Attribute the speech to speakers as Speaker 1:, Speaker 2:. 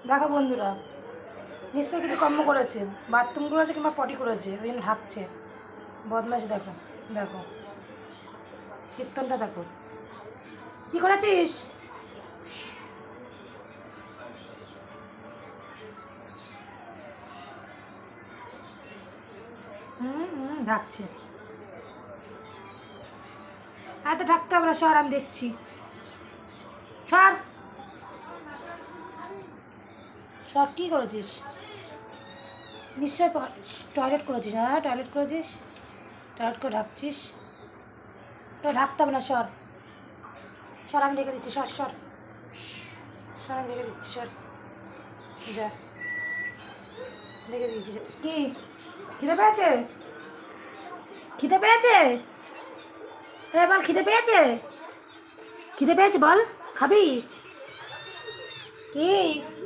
Speaker 1: দেখো বন্ধুরা, নিশ্চয়ই কিছু কর্ম করেছে, বাথরুম করেছে কিংবা পটি করেছে, ওই জন্য ঢাকছে। বদমাইশ দেখো, দেখো কীর্তনটা দেখো, কি করেছিস? ঢাকছে। এত ঢাকতে হবে না, সর, আমি দেখছি। সর সর, কী করেছিস? নিশ্চয়ই টয়লেট করেছিস। হ্যাঁ, টয়লেট করেছিস, টয়লেট করে ঢাকছিস। তো ঢাকতে হবে না, সর সর, আমি রেখে দিচ্ছি। সর সর সর, আমি রেখে দিচ্ছি। সর, যা, রেখে দিয়েছি। কি খিদে পেয়েছে? খিদে পেয়েছে? বল, খিদে পেয়েছে? খিদে পেয়েছে বল, খাবি কি?